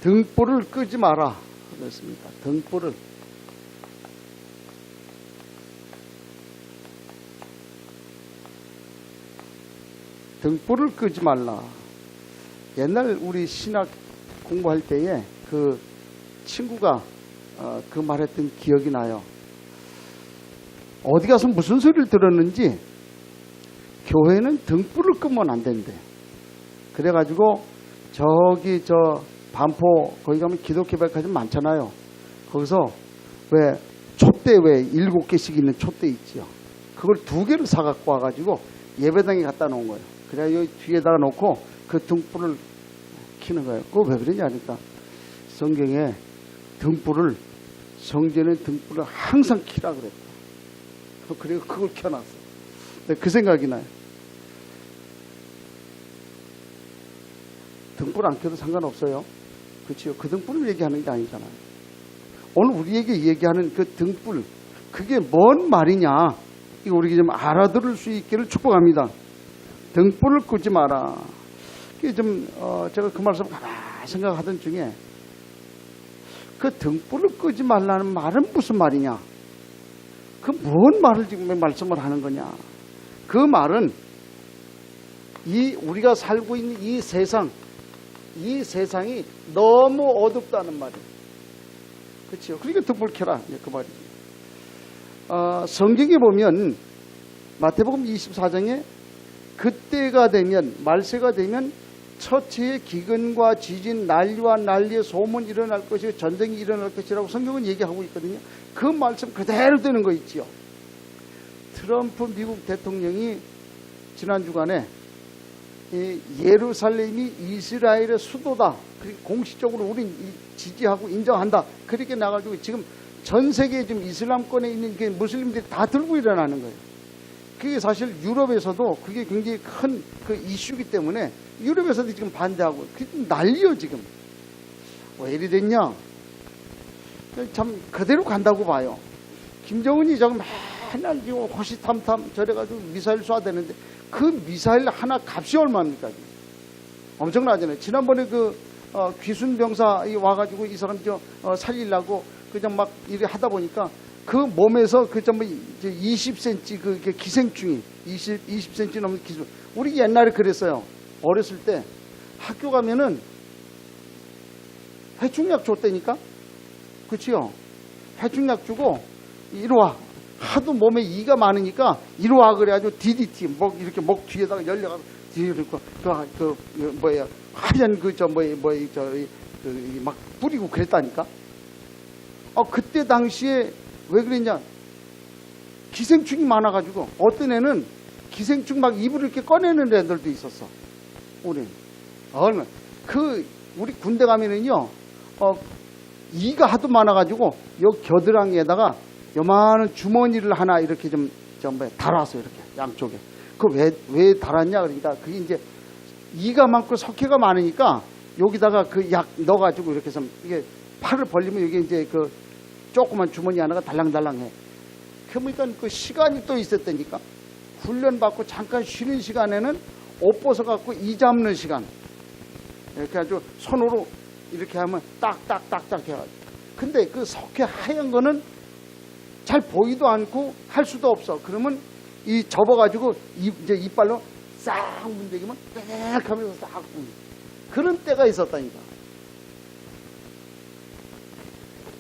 등불을 끄지 마라 그랬습니다. 등불을 끄지 말라. 옛날 우리 신학 공부할 때에 그 친구가 그 말했던 기억이 나요. 어디 가서 무슨 소리를 들었는지 교회는 등불을 끄면 안 된대. 그래가지고 저기 저 반포 거기 가면 기독교백화점 많잖아요. 거기서 왜 촛대 왜 7개씩 있는 촛대 있지요. 그걸 2개를 사갖고 와가지고 예배당에 갖다 놓은 거예요. 그래야 여기 뒤에다가 놓고 그 등불을 켜는 거예요. 그거 왜 그러냐 하니까 성경에 등불을 성전에 등불을 항상 켜라 그랬다. 그리고 그걸 켜놨어. 그 생각이 나요. 등불 안 켜도 상관없어요. 그렇죠? 그 등불을 얘기하는 게 아니잖아요. 오늘 우리에게 얘기하는 그 등불, 그게 뭔 말이냐? 이거 우리가 좀 알아들을 수 있기를 축복합니다. 등불을 끄지 마라. 이게 좀 제가 그 말씀 가만히 생각하던 중에 그 등불을 끄지 말라는 말은 무슨 말이냐? 그 뭔 말을 지금 말씀을 하는 거냐? 그 말은 우리가 살고 있는 이 세상이 너무 어둡다는 말이에요. 그렇죠? 그러니까 등불 켜라. 그 말이죠. 성경에 보면 마태복음 24장에 그때가 되면 말세가 되면 처치의 기근과 지진, 난리와 난리의 소문이 일어날 것이고 전쟁이 일어날 것이라고 성경은 얘기하고 있거든요. 그 말씀 그대로 되는 거 있지요. 트럼프 미국 대통령이 지난 주간에 예루살렘이 이스라엘의 수도다. 공식적으로 우린 지지하고 인정한다. 그렇게 나가지고 지금 전 세계에 지금 이슬람권에 있는 그 무슬림들이 다 들고 일어나는 거예요. 그게 사실 유럽에서도 그게 굉장히 큰 그 이슈이기 때문에 유럽에서도 지금 반대하고 그게 난리요 지금. 왜 이리 됐냐? 참 그대로 간다고 봐요. 김정은이 지금 맨날 지금 호시탐탐 저래가지고 미사일 쏴대는데 그 미사일 하나 값이 얼마입니까? 엄청나잖아요. 지난번에 그 귀순병사 와가지고 이 사람 살리려고 그냥 막 일을 하다 보니까 그 몸에서 그 전부 20cm 그 기생충이 20cm 넘는 기술. 우리 옛날에 그랬어요. 어렸을 때 학교 가면은 해충약 줬다니까. 그치요? 해충약 주고 이리 와. 하도 몸에 이가 많으니까 이리 와 그래가지고 DDT 이렇게 목 뒤에다가 열려가지고 뒤에서 뭐야 하얀 막 뿌리고 그랬다니까. 그때 당시에 왜 그랬냐? 기생충이 많아가지고 어떤 애는 기생충 막 입을 이렇게 꺼내는 애들도 있었어. 우리 우리 군대 가면은요, 이가 하도 많아가지고 요 겨드랑이에다가 요만한 주머니를 하나 이렇게 달았어. 이렇게 양쪽에. 왜 달았냐? 그러니까 그게 이제 이가 많고 석회가 많으니까 여기다가 그 약 넣어가지고 이렇게 해서 이게 팔을 벌리면 여기 이제 그 조그만 주머니 하나가 달랑달랑해. 그러니까 그 시간이 또 있었다니까. 훈련 받고 잠깐 쉬는 시간에는 옷 벗어갖고 이 잡는 시간. 이렇게 아주 손으로 이렇게 하면 딱딱딱딱 해가지고. 근데 그 석회 하얀 거는 잘 보이도 않고 할 수도 없어. 그러면 이 접어가지고 이제 이빨로 싹 문대기면 빽 하면서 싹 그런 때가 있었다니까.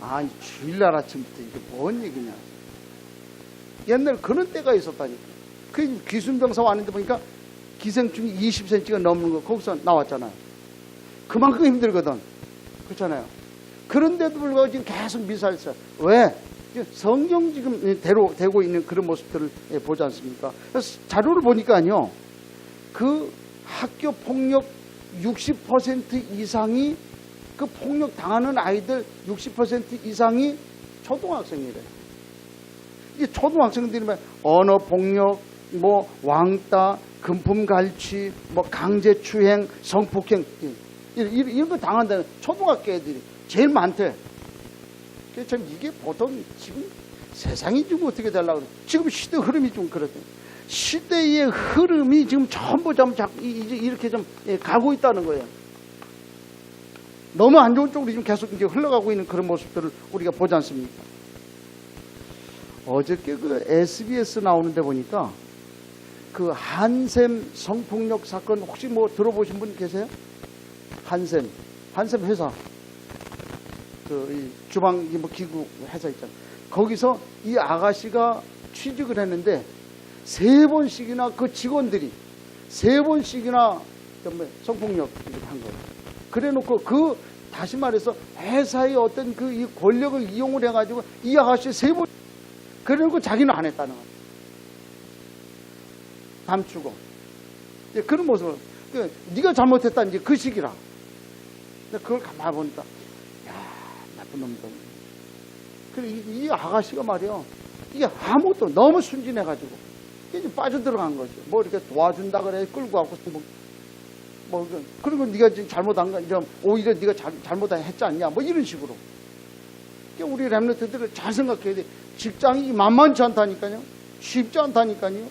아니 주일날 아침부터 이게 뭔 얘기냐. 옛날 그런 때가 있었다니까. 그 귀순병사 왔는데 보니까 기생충이 20cm가 넘는 거 거기서 나왔잖아요. 그만큼 힘들거든. 그렇잖아요. 그런데도 불구하고 지금 계속 미사일 쏴. 왜? 성경 지금 대로 되고 있는 그런 모습들을 보지 않습니까? 그래서 자료를 보니까요. 그 학교 폭력 60% 이상이 그 폭력 당하는 아이들 60% 이상이 초등학생이래요. 이게 초등학생들이 언어 폭력, 뭐 왕따, 금품 갈취, 뭐 강제추행, 성폭행 이런 거 당한다는 초등학교 애들이 제일 많대. 그래서 참 이게 보통 지금 세상이 좀 어떻게 되려고 그래. 지금 시대 흐름이 좀 그렇대. 시대의 흐름이 지금 전부 좀 이렇게 좀 가고 있다는 거예요. 너무 안 좋은 쪽으로 지금 계속 이제 흘러가고 있는 그런 모습들을 우리가 보지 않습니까? 어저께 그 SBS 나오는데 보니까 그 한샘 성폭력 사건 혹시 뭐 들어보신 분 계세요? 한샘 회사 그 주방 뭐 기구 회사 있잖아요. 거기서 이 아가씨가 취직을 했는데 3번씩이나 그 직원들이 3번씩이나 성폭력을 한 거예요. 그래놓고 그 다시 말해서 회사의 어떤 그 이 권력을 이용을 해가지고 이 아가씨 3번 그래놓고 자기는 안 했다는 거예요. 감추고 그런 모습을 네가 잘못했다 이제 그 시기라. 근데 그걸 가만히 보니까 야 나쁜 놈들. 그래 이 아가씨가 말이야 이게 아무것도 너무 순진해가지고 이제 빠져들어간 거죠. 뭐 이렇게 도와준다 그래 끌고 가고 뭐 그리고 네가 지금 잘못한 거 이제 오히려 네가 잘못했지 않냐 뭐 이런 식으로. 그러니까 우리 랩런트들을 잘 생각해야 돼. 직장이 만만치 않다니까요. 쉽지 않다니까요.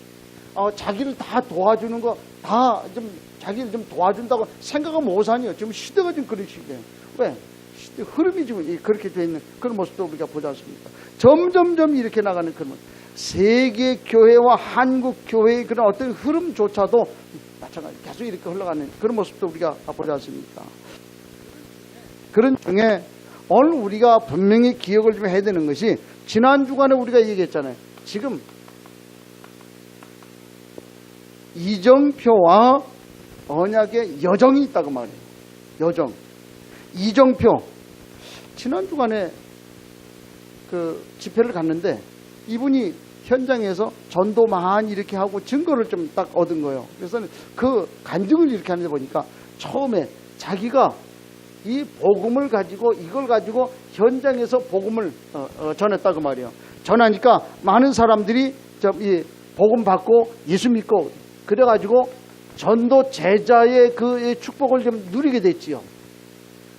자기를 다 도와주는 거 다 좀 자기를 좀 도와준다고 생각하면 오산이요. 지금 시대가 지금 그런 시대예요. 왜? 시대 흐름이 지금 그렇게 돼 있는 그런 모습도 우리가 보지 않습니까? 점점점 이렇게 나가는 그런 모습. 세계 교회와 한국 교회의 그런 어떤 흐름조차도 마찬가지 계속 이렇게 흘러가는 그런 모습도 우리가 보지 않습니까? 그런 중에 오늘 우리가 분명히 기억을 좀 해야 되는 것이 지난 주간에 우리가 얘기했잖아요. 지금 이정표와 언약의 여정이 있다고 말해요. 여정. 이정표. 지난 주간에 그 집회를 갔는데 이분이 현장에서 전도 많이 이렇게 하고 증거를 좀 딱 얻은 거예요. 그래서 그 간증을 이렇게 하는데 보니까 처음에 자기가 이 복음을 가지고 이걸 가지고 현장에서 복음을 전했다고 말이에요. 전하니까 많은 사람들이 이 복음 받고 예수 믿고 그래가지고 전도 제자의 그 축복을 좀 누리게 됐지요.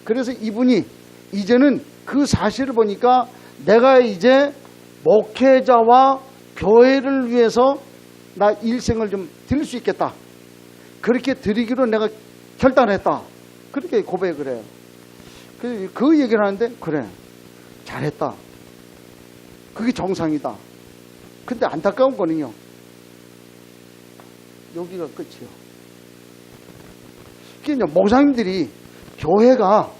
그래서 이분이 이제는 그 사실을 보니까 내가 이제 목회자와 교회를 위해서 나 일생을 좀 드릴 수 있겠다. 그렇게 드리기로 내가 결단했다. 그렇게 고백을 해요. 그 얘기를 하는데 그래 잘했다. 그게 정상이다. 근데 안타까운 거는요. 여기가 끝이요. 그러니까 목사님들이 교회가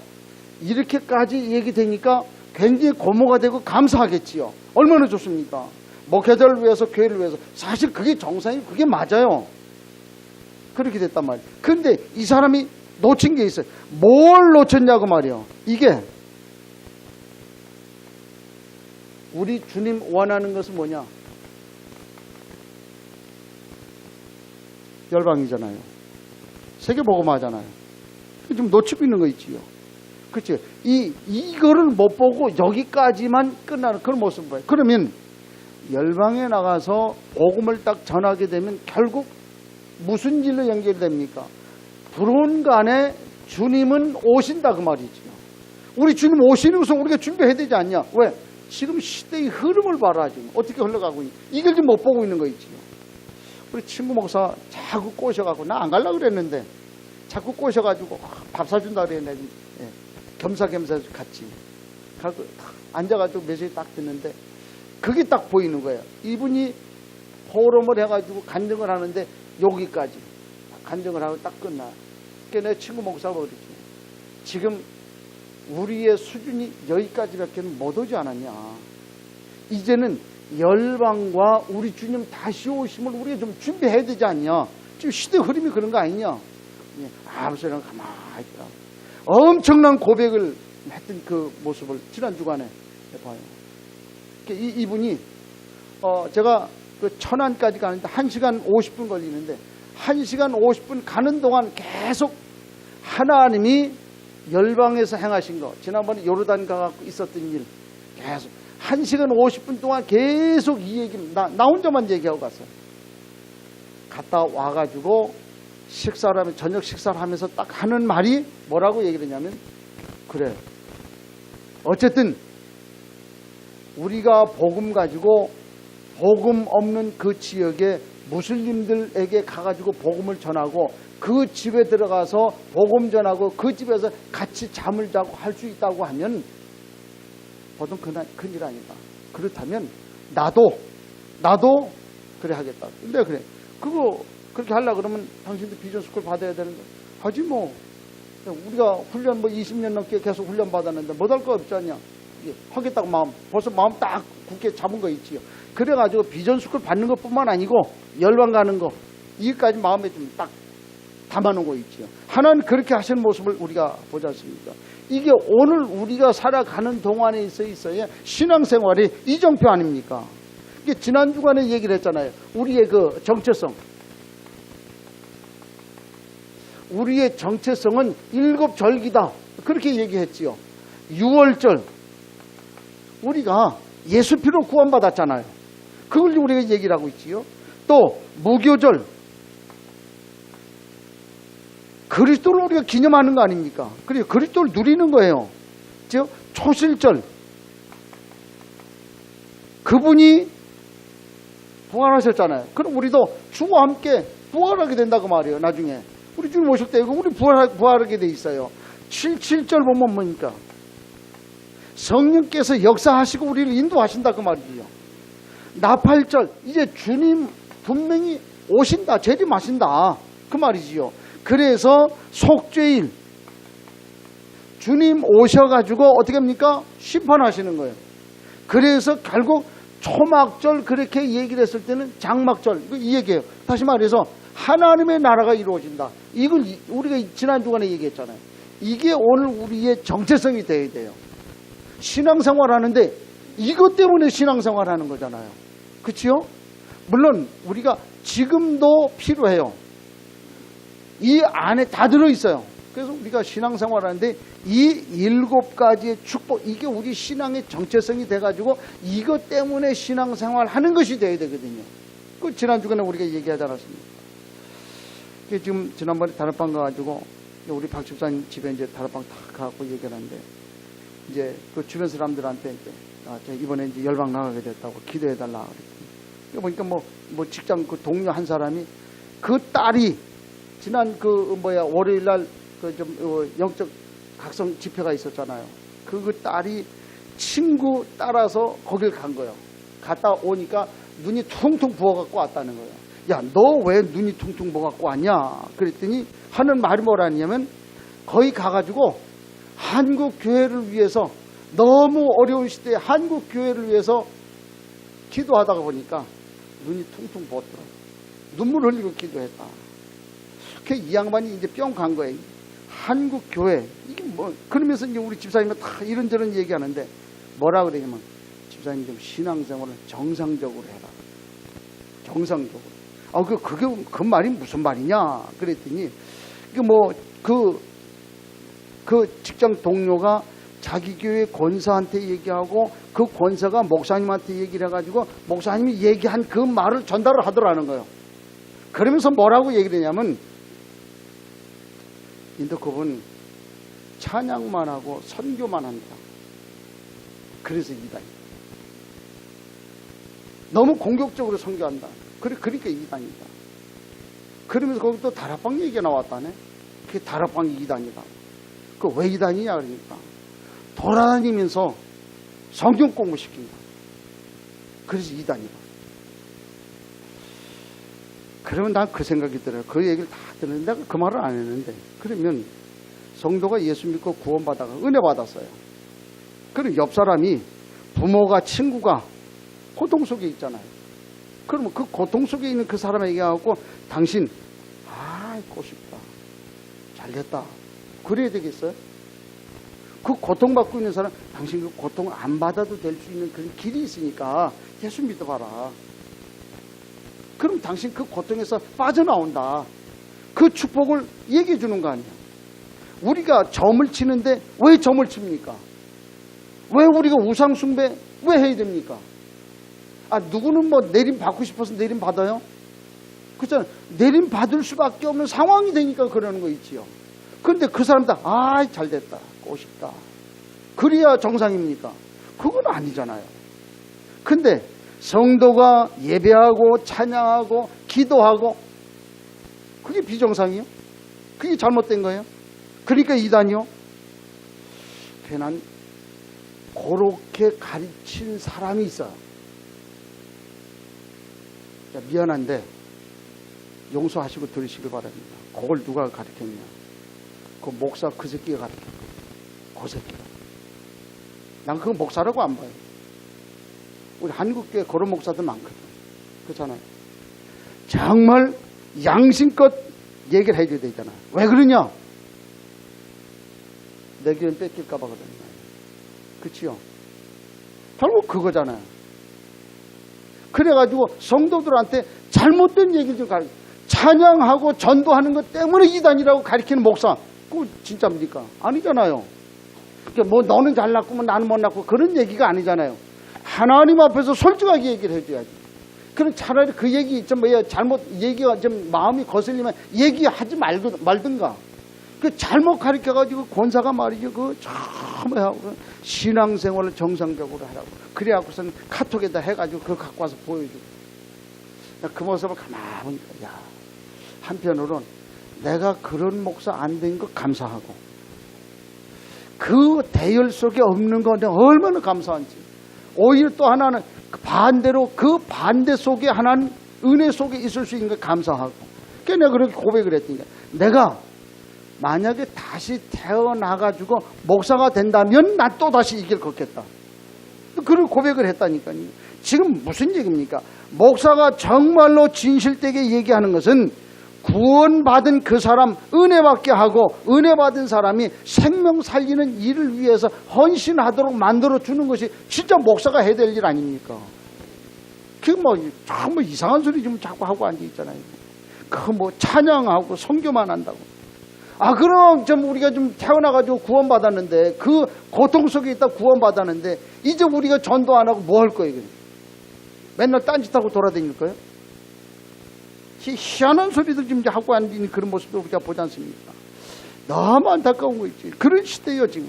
이렇게까지 얘기되니까 굉장히 고모가 되고 감사하겠지요. 얼마나 좋습니까? 목회자를 위해서 교회를 위해서 사실 그게 정상이고 그게 맞아요. 그렇게 됐단 말이에요. 그런데 이 사람이 놓친 게 있어요. 뭘 놓쳤냐고 말이에요. 이게 우리 주님 원하는 것은 뭐냐? 열방이잖아요. 세계복음화잖아요. 좀 놓치고 있는 거 있지요. 그렇죠. 이거를 못 보고 여기까지만 끝나는 그런 모습을 봐요. 그러면 열방에 나가서 복음을 딱 전하게 되면 결국 무슨 일로 연결됩니까? 불온간에 주님은 오신다 그 말이죠. 우리 주님 오시는 것은 우리가 준비해야 되지 않냐? 왜? 지금 시대의 흐름을 봐라 지금 어떻게 흘러가고 있니? 이걸 지금 못 보고 있는 거 있지요. 우리 친구 목사 자꾸 꼬셔가지고 나 안 가려고 그랬는데 자꾸 꼬셔가지고 밥 사준다 그랬는데 겸사겸사 갔지. 가고 앉아가지고 메시지 딱 듣는데 그게 딱 보이는 거예요. 이분이 포럼을 해가지고 간증을 하는데 여기까지 간증을 하고 딱 끝나. 그러니까 내 친구 목사가 그랬지. 지금 우리의 수준이 여기까지밖에 못 오지 않았냐. 이제는 열방과 우리 주님 다시 오심을 우리가 좀 준비해야 되지 않냐. 지금 시대 흐름이 그런 거 아니냐. 아버지랑 가만히 있다. 엄청난 고백을 했던 그 모습을 지난 주간에 봐요. 이분이 제가 그 천안까지 가는데 1시간 50분 걸리는데 1시간 50분 가는 동안 계속 하나님이 열방에서 행하신 거, 지난번에 요르단 가갖고 있었던 일 계속 1시간 50분 동안 계속 이 얘기 나 혼자만 얘기하고 갔어요. 갔다 와가지고 식사를 하면 저녁 식사를 하면서 딱 하는 말이 뭐라고 얘기를 했냐면 그래 어쨌든 우리가 복음 가지고 복음 없는 그 지역에 무슬림들에게 가가지고 복음을 전하고 그 집에 들어가서 복음 전하고 그 집에서 같이 잠을 자고 할 수 있다고 하면 보통 큰일 아니다. 그렇다면 나도 그래 하겠다. 근데 그래. 그렇게 하려고 그러면 당신도 비전스쿨 받아야 되는데 하지 뭐. 우리가 훈련 20년 넘게 계속 훈련 받았는데 못할 거 없지 않냐. 하겠다고 벌써 마음 딱 굳게 잡은 거 있지요. 그래가지고 비전스쿨 받는 것뿐만 아니고 열방 가는 거 이것까지 마음에 좀 딱 담아놓은 거 있지요. 하나는 그렇게 하시는 모습을 우리가 보지 않습니까? 이게 오늘 우리가 살아가는 동안에 있어야 신앙생활이 이정표 아닙니까? 이게 지난 주간에 얘기를 했잖아요. 우리의 그 정체성. 우리의 정체성은 7절기다. 그렇게 얘기했지요. 6월절. 우리가 예수 피로 구원받았잖아요. 그걸 우리가 얘기를 하고 있지요. 또 무교절. 그리스도를 우리가 기념하는 거 아닙니까? 그리고 그리스도를 누리는 거예요. 즉 초실절. 그분이 부활하셨잖아요. 그럼 우리도 주와 함께 부활하게 된다고 말이에요. 나중에 우리 주님 오실 때 우리 부활하게 돼 있어요. 7절 보면 뭡니까? 성령께서 역사하시고 우리를 인도하신다 그 말이에요. 나팔절. 이제 주님 분명히 오신다. 재림하신다 그 말이지요. 그래서 속죄일. 주님 오셔가지고 어떻게 합니까? 심판하시는 거예요. 그래서 결국 초막절 그렇게 얘기를 했을 때는 장막절 이 얘기예요. 다시 말해서 하나님의 나라가 이루어진다. 이걸 우리가 지난 주간에 얘기했잖아요. 이게 오늘 우리의 정체성이 돼야 돼요. 신앙생활 하는데 이것 때문에 신앙생활 하는 거잖아요. 그렇죠? 물론 우리가 지금도 필요해요. 이 안에 다 들어있어요. 그래서 우리가 신앙생활 하는데 이 7가지의 축복, 이게 우리 신앙의 정체성이 돼가지고 이것 때문에 신앙생활 하는 것이 돼야 되거든요. 그 지난 주간에 우리가 얘기하지 않았습니까? 지금 지난번에 다락방 가가지고 우리 박 집사님 집에 이제 다락방 딱 가고 얘기를 하는데 이제 그 주변 사람들한테 이제 저 이번에 이제 열방 나가게 됐다고 기도해달라 그랬더니 보니까 뭐 직장 그 동료 한 사람이 그 딸이 지난 월요일 날 그 좀 영적 각성 집회가 있었잖아요. 그 딸이 친구 따라서 거길 간 거예요. 갔다 오니까 눈이 퉁퉁 부어갖고 왔다는 거예요. 야, 너 왜 눈이 퉁퉁 부어갖고 왔냐? 그랬더니 하는 말이 뭐라냐면 거기 가가지고 한국 교회를 위해서 너무 어려운 시대에 한국 교회를 위해서 기도하다가 보니까 눈이 퉁퉁 부었더라고요. 눈물 흘리고 기도했다. 그 이 양반이 이제 뿅 간 거예요. 한국 교회 이게 뭐 그러면서 이제 우리 집사님은 다 이런저런 얘기하는데 뭐라 그러냐면 집사님 좀 신앙생활을 정상적으로 해라. 정상적으로. 그게 그 말이 무슨 말이냐? 그랬더니 그 직장 동료가 자기 교회 권사한테 얘기하고 그 권사가 목사님한테 얘기를 해가지고 목사님이 얘기한 그 말을 전달을 하더라는 거예요. 그러면서 뭐라고 얘기를 했냐면 인도 그분 찬양만 하고 선교만 합니다. 그래서 이단이다. 너무 공격적으로 선교한다. 그러니까 이단이다. 그러면서 거기 또 다락방 얘기가 나왔다네. 그게 다락방이 이단이다. 그 왜 이단이냐 그러니까 돌아다니면서 성경 공부시킨다. 그래서 이단이다. 그러면 난 그 생각이 들어요. 그 얘기를 다 듣는데 내가 그 말을 안 했는데 그러면 성도가 예수 믿고 구원받아가 은혜 받았어요. 그럼 옆 사람이 부모가 친구가 고통 속에 있잖아요. 그러면 그 고통 속에 있는 그 사람에게 하고 당신 꼬쉽다. 잘됐다. 그래야 되겠어요? 그 고통받고 있는 사람 당신 그 고통을 안 받아도 될 수 있는 그런 길이 있으니까 예수 믿어봐라. 그럼 당신 그 고통에서 빠져나온다. 그 축복을 얘기해 주는 거 아니야. 우리가 점을 치는데 왜 점을 칩니까? 왜 우리가 우상 숭배 왜 해야 됩니까? 누구는 뭐 내림 받고 싶어서 내림 받아요? 그렇잖아요. 내림 받을 수밖에 없는 상황이 되니까 그러는 거 있지요. 그런데 그 사람들 잘됐다. 꼬쉽다. 그래야 정상입니까? 그건 아니잖아요. 근데 성도가 예배하고 찬양하고 기도하고 그게 비정상이요? 그게 잘못된 거예요? 그러니까 이단이요? 괜한 그렇게 가르친 사람이 있어요. 자, 미안한데 용서하시고 들으시길 바랍니다. 그걸 누가 가르쳤냐? 그 목사 그 새끼가 가르쳤거든. 그 새끼가. 난 그거 목사라고 안 봐요. 우리 한국교회 그런 목사들 많거든. 그렇잖아요. 정말 양심껏 얘기를 해줘야 되잖아. 왜 그러냐? 내 기회는 뺏길까봐 그러는 그치요? 결국 그거잖아요. 그래가지고 성도들한테 잘못된 얘기를 좀 가르쳐. 찬양하고 전도하는 것 때문에 이단이라고 가르치는 목사. 그거 진짜입니까? 아니잖아요. 그러니까 뭐 너는 잘났고 뭐 나는 못났고 그런 얘기가 아니잖아요. 하나님 앞에서 솔직하게 얘기를 해줘야지. 그럼 차라리 그 얘기 좀 뭐야 잘못 얘기가 좀 마음이 거슬리면 얘기하지 말든가. 그 잘못 가르쳐가지고 권사가 말이죠. 그 참하고 신앙생활을 정상적으로 하라고. 그래갖고서는 카톡에다 해가지고 그거 갖고 와서 보여주고. 그 모습을 가만히 보니까 야 한편으로는 내가 그런 목사 안 된 거 감사하고 그 대열 속에 없는 거 내가 얼마나 감사한지. 오히려 또 하나는 반대로 그 반대 속에 하나는 은혜 속에 있을 수 있는 거 감사하고. 그러니까 내가 그렇게 고백을 했으니까 내가 만약에 다시 태어나가지고 목사가 된다면 난 또다시 이 길 걷겠다. 그런 고백을 했다니까요. 지금 무슨 얘기입니까? 목사가 정말로 진실되게 얘기하는 것은 구원받은 그 사람 은혜받게 하고 은혜받은 사람이 생명 살리는 일을 위해서 헌신하도록 만들어주는 것이 진짜 목사가 해야 될 일 아닙니까? 그 뭐 정말 이상한 소리 좀 자꾸 하고 앉아있잖아요. 그 뭐 찬양하고 선교만 한다고. 아 그럼 좀 우리가 좀 태어나가지고 구원받았는데 그 고통 속에 있다 구원받았는데 이제 우리가 전도 안 하고 뭐 할 거예요? 맨날 딴짓하고 돌아다닐 거예요? 희한한 소리들 지금 하고 앉는 그런 모습도 우리가 보지 않습니까? 너무 안타까운 거 있지. 그런 시대예요 지금.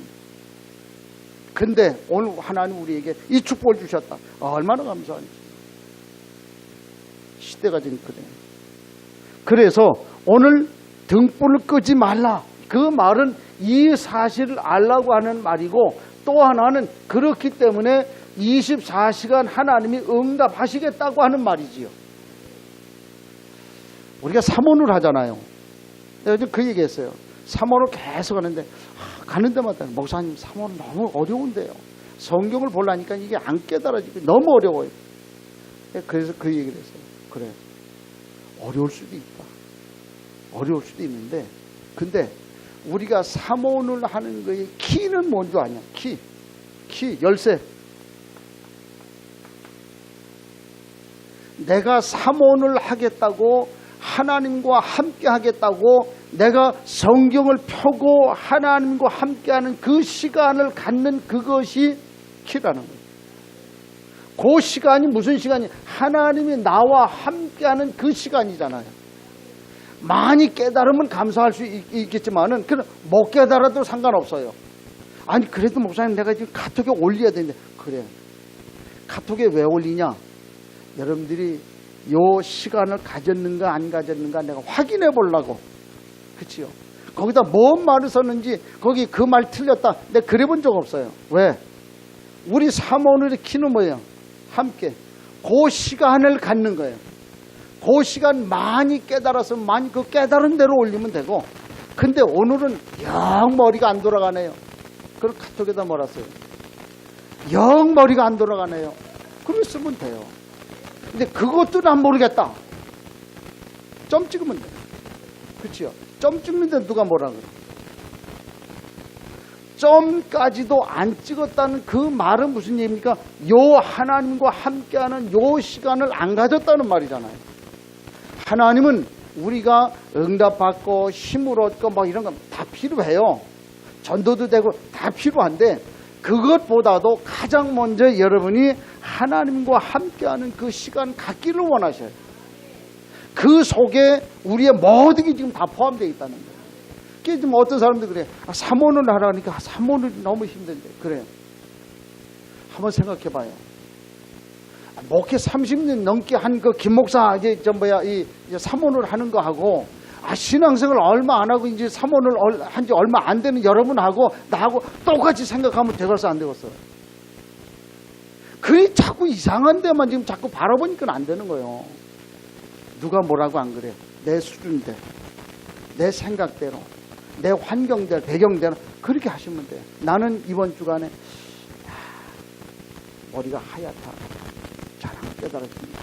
근데 오늘 하나님 우리에게 이 축복을 주셨다. 얼마나 감사한지. 시대가 지금 그래요. 그래서 오늘 등불을 끄지 말라. 그 말은 이 사실을 알라고 하는 말이고 또 하나는 그렇기 때문에 24시간 하나님이 응답하시겠다고 하는 말이지요. 우리가 사모를 하잖아요. 내가 요즘 그 얘기했어요. 사모를 계속 하는데 가는 데마다 목사님 사모는 너무 어려운데요. 성경을 보려니까 이게 안 깨달아지고 너무 어려워요. 그래서 그 얘기를 했어요. 그래 어려울 수도 있다. 어려울 수도 있는데 근데 우리가 사모를 하는 거의 키는 뭔지 아냐? 키 열쇠. 내가 사모를 하겠다고 하나님과 함께 하겠다고 내가 성경을 펴고 하나님과 함께하는 그 시간을 갖는 그것이 키라는 거예요. 그 시간이 무슨 시간이? 하나님이 나와 함께하는 그 시간이잖아요. 많이 깨달으면 감사할 수 있겠지만은 못 깨달아도 상관없어요. 아니 그래도 목사님 내가 지금 카톡에 올려야 되는데 그래 카톡에 왜 올리냐? 여러분들이 요 시간을 가졌는가 안 가졌는가 내가 확인해 보려고. 그치요? 거기다 뭔 말을 썼는지 거기 그 말 틀렸다 내가 그래 본 적 없어요. 왜? 우리 사모늘의 키는 뭐예요? 함께 그 시간을 갖는 거예요. 그 시간 많이 깨달아서 많이 그 깨달은 대로 올리면 되고. 근데 오늘은 영 머리가 안 돌아가네요. 그걸 카톡에다 몰았어요. 영 머리가 안 돌아가네요. 그럼 쓰면 돼요. 근데 그것도 난 모르겠다. 점 찍으면 돼. 그치요? 점 찍는데 누가 뭐라 그래? 점까지도 안 찍었다는 그 말은 무슨 얘기입니까? 요 하나님과 함께하는 요 시간을 안 가졌다는 말이잖아요. 하나님은 우리가 응답받고 힘을 얻고 막 이런 건 다 필요해요. 전도도 되고 다 필요한데 그것보다도 가장 먼저 여러분이 하나님과 함께하는 그 시간 갖기를 원하셔요. 그 속에 우리의 모든 게 지금 다 포함되어 있다는 거예요. 그게 지금 어떤 사람들 그래. 사모를 하라니까 사모는 너무 힘든데. 그래. 한번 생각해 봐요. 목회 30년 넘게 한 그 김 목사 이제 이 사모를 하는 거 하고 신앙생활 얼마 안 하고 이제 사모를 한 지 얼마 안 되는 여러분하고 나하고 똑같이 생각하면 되겠어 안 되겠어? 그게 자꾸 이상한 데만 지금 자꾸 바라보니까 안 되는 거예요. 누가 뭐라고 안 그래요? 내 수준대로, 내 생각대로, 내 환경대로, 배경대로 그렇게 하시면 돼요. 나는 이번 주간에 머리가 하얗다. 잘 안 깨달았습니다.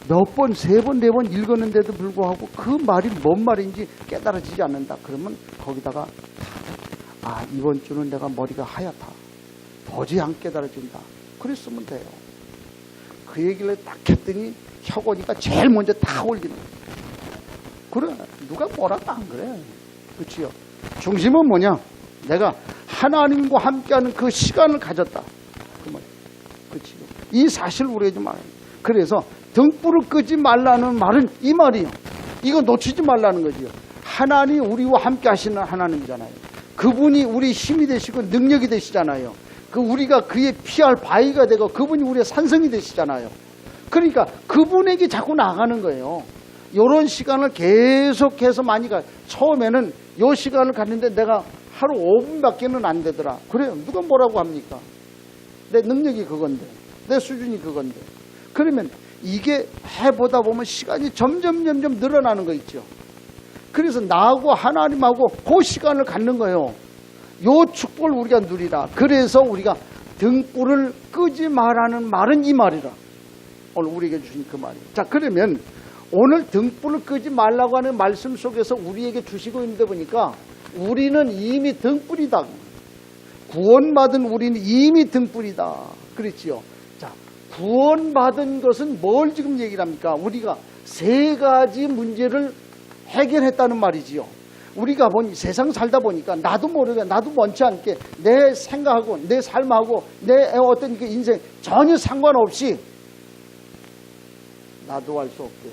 몇 번, 3번, 4번 읽었는데도 불구하고 그 말이 뭔 말인지 깨달아지지 않는다. 그러면 거기다가 이번 주는 내가 머리가 하얗다. 도저히 안 깨달아진다. 그랬으면 돼요. 그 얘기를 딱 했더니 혁오니까 제일 먼저 다 올리는 거예요. 그래, 누가 뭐라고 안 그래. 그치요? 중심은 뭐냐? 내가 하나님과 함께하는 그 시간을 가졌다. 그 말. 그치요? 이 사실을 우려하지 말아요. 그래서 등불을 끄지 말라는 말은 이 말이에요. 이거 놓치지 말라는 거지요. 하나님 우리와 함께 하시는 하나님이잖아요. 그분이 우리 힘이 되시고 능력이 되시잖아요. 우리가 그의 피할 바위가 되고 그분이 우리의 산성이 되시잖아요. 그러니까 그분에게 자꾸 나가는 거예요. 이런 시간을 계속해서 많이 처음에는 이 시간을 갖는데 내가 하루 5분밖에는 안 되더라. 그래요. 누가 뭐라고 합니까? 내 능력이 그건데, 내 수준이 그건데. 그러면 이게 해보다 보면 시간이 점점 늘어나는 거 있죠. 그래서 나하고 하나님하고 그 시간을 갖는 거예요. 요 축복을 우리가 누리라. 그래서 우리가 등불을 끄지 말라는 말은 이 말이라. 오늘 우리에게 주신 그 말이에요. 자, 그러면 오늘 등불을 끄지 말라고 하는 말씀 속에서 우리에게 주시고 있는데 보니까 우리는 이미 등불이다. 구원받은 우리는 이미 등불이다. 그렇지요. 자, 구원받은 것은 뭘 지금 얘기를 합니까? 우리가 3가지 문제를 해결했다는 말이지요. 우리가 세상 살다 보니까 나도 모르게 나도 원치 않게 내 생각하고 내 삶하고 내 어떤 그 인생 전혀 상관없이 나도 할 수 없게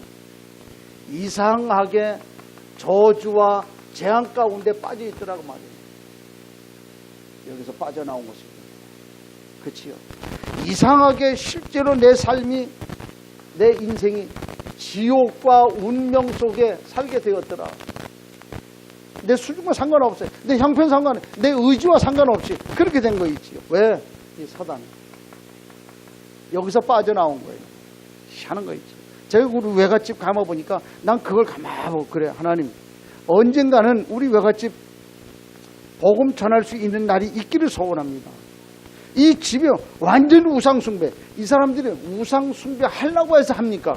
이상하게 저주와 재앙 가운데 빠져 있더라고 말이에요. 여기서 빠져나온 것입니다. 그치요? 이상하게 실제로 내 삶이 내 인생이 지옥과 운명 속에 살게 되었더라. 내 수준과 상관없어요. 내 형편 상관없어요. 내 의지와 상관없이 그렇게 된 거 있지요. 왜? 이 사단. 여기서 빠져나온 거예요. 하는 거 있죠. 제가 우리 외갓집 가봐보니까 난 그걸 가만히 그래. 하나님 언젠가는 우리 외갓집 복음 전할 수 있는 날이 있기를 소원합니다. 이 집이 완전 우상숭배. 이 사람들이 우상숭배 하려고 해서 합니까?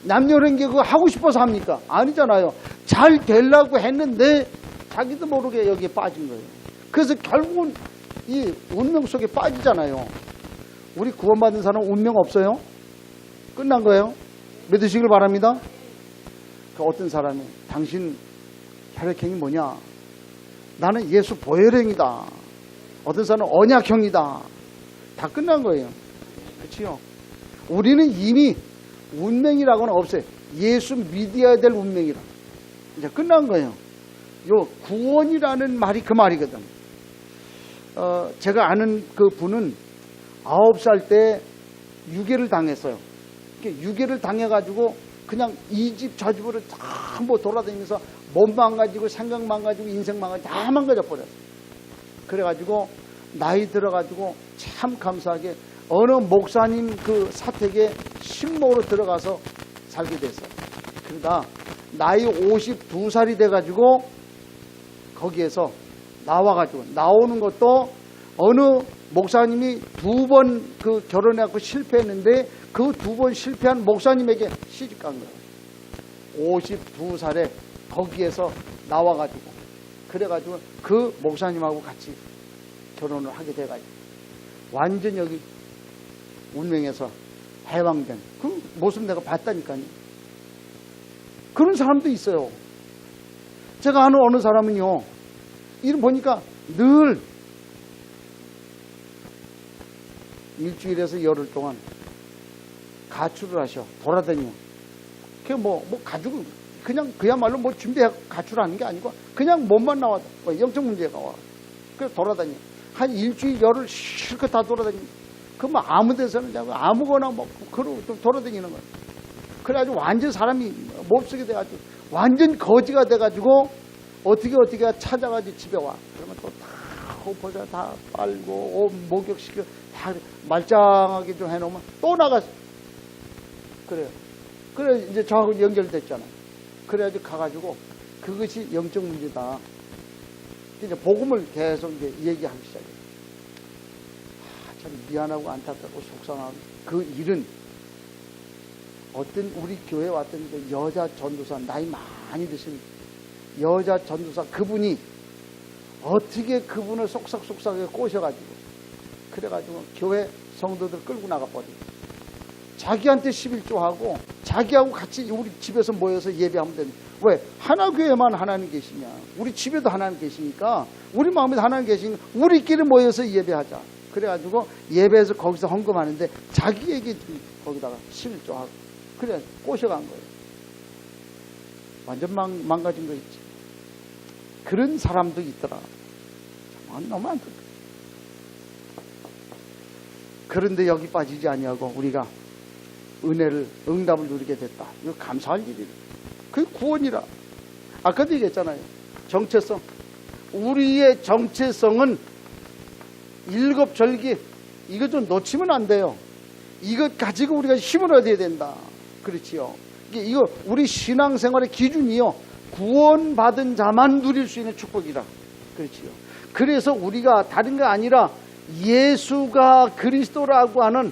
남녀랭개 그거 하고 싶어서 합니까? 아니잖아요. 잘 되려고 했는데 자기도 모르게 여기에 빠진 거예요. 그래서 결국은 이 운명 속에 빠지잖아요. 우리 구원받은 사람 운명 없어요? 끝난 거예요. 믿으시길 바랍니다. 그 어떤 사람이 당신 혈액형이 뭐냐? 나는 예수 보혈형이다. 어떤 사람은 언약형이다. 다 끝난 거예요. 그렇지요? 우리는 이미 운명이라고는 없어요. 예수 믿어야 될 운명이라. 이제 끝난 거예요. 요 구원이라는 말이 그 말이거든. 제가 아는 그 분은 9살 때 유괴를 당했어요. 유괴를 당해가지고 그냥 이 집 저 집으로 전부 돌아다니면서 몸 망가지고 생각 망가지고 인생 망가지고 다 망가져 버렸어요. 그래가지고 나이 들어가지고 참 감사하게 어느 목사님 그 사택에 신목으로 들어가서 살게 됐어요. 그러다 나이 52살이 돼가지고 거기에서 나와가지고 나오는 것도 어느 목사님이 2번 그 결혼해갖고 실패했는데 그 2번 실패한 목사님에게 시집간 거예요. 52살에 거기에서 나와가지고 그래가지고 그 목사님하고 같이 결혼을 하게 돼가지고 완전 여기 운명에서 해방된 그 모습 내가 봤다니까요. 그런 사람도 있어요. 제가 아는 어느 사람은요, 이름 보니까 늘 일주일에서 열흘 동안 가출을 하셔. 돌아다녀. 그게 가지고 그냥 그야말로 준비해 가출하는 게 아니고 그냥 몸만 나와도 영적 문제가 와. 그래서 돌아다녀. 한 일주일 열흘 실컷 다 돌아다니. 그러면 아무 데서는 자고 아무거나 먹고 그러고 좀 돌아다니는 거예요. 그래가지고 완전 사람이 몹쓰게 돼가지고 완전 거지가 돼가지고 어떻게 찾아가지고 집에 와. 그러면 또 다 보자 다 빨고 목욕시켜 다 말짱하게 좀 해놓으면 또 나갔어. 그래요. 그래 이제 저하고 연결됐잖아요. 그래가지고 가가지고 그것이 영적 문제다. 이제 복음을 계속 이제 얘기하기 시작해요. 참 미안하고 안타깝고 속상하고 그 일은 어떤 우리 교회에 왔던 그 여자 전도사 나이 많이 드신 여자 전도사 그분이 어떻게 그분을 속삭속삭하게 꼬셔가지고 그래가지고 교회 성도들 끌고 나가버리고 자기한테 11조하고 자기하고 같이 우리 집에서 모여서 예배하면 되는. 왜? 하나 교회만 하나님 계시냐? 우리 집에도 하나님 계시니까 우리 마음에도 하나님 계시니까 우리끼리 모여서 예배하자. 그래가지고 예배에서 거기서 헌금하는데 자기에게 거기다가 11조하고 그래 꼬셔간 거예요. 완전 망가진 거 있지. 그런 사람도 있더라. 너무 안 돼. 그런데 여기 빠지지 아니하고 우리가 은혜를 응답을 누리게 됐다. 이거 감사할 일이다. 그게 구원이라. 아까도 얘기했잖아요. 정체성. 우리의 정체성은 일곱 절기 이것 좀 놓치면 안 돼요. 이것 가지고 우리가 힘을 얻어야 된다. 그렇지요. 이거 우리 신앙생활의 기준이요. 구원받은 자만 누릴 수 있는 축복이라. 그렇지요. 그래서 우리가 다른 게 아니라 예수가 그리스도라고 하는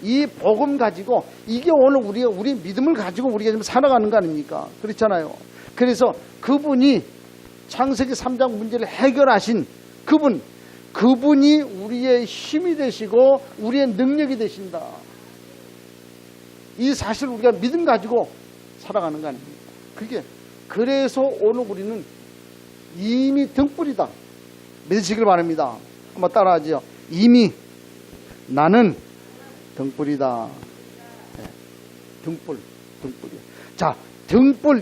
이 복음 가지고 이게 오늘 우리 믿음을 가지고 우리가 지금 살아가는 거 아닙니까? 그렇잖아요. 그래서 그분이 창세기 3장 문제를 해결하신 그분이 우리의 힘이 되시고 우리의 능력이 되신다. 이 사실 우리가 믿음 가지고 살아가는 거 아닙니까? 그래서 오늘 우리는 이미 등불이다. 믿으시길 바랍니다. 한번 따라하죠. 이미 나는 등불이다. 네. 등불이야. 자,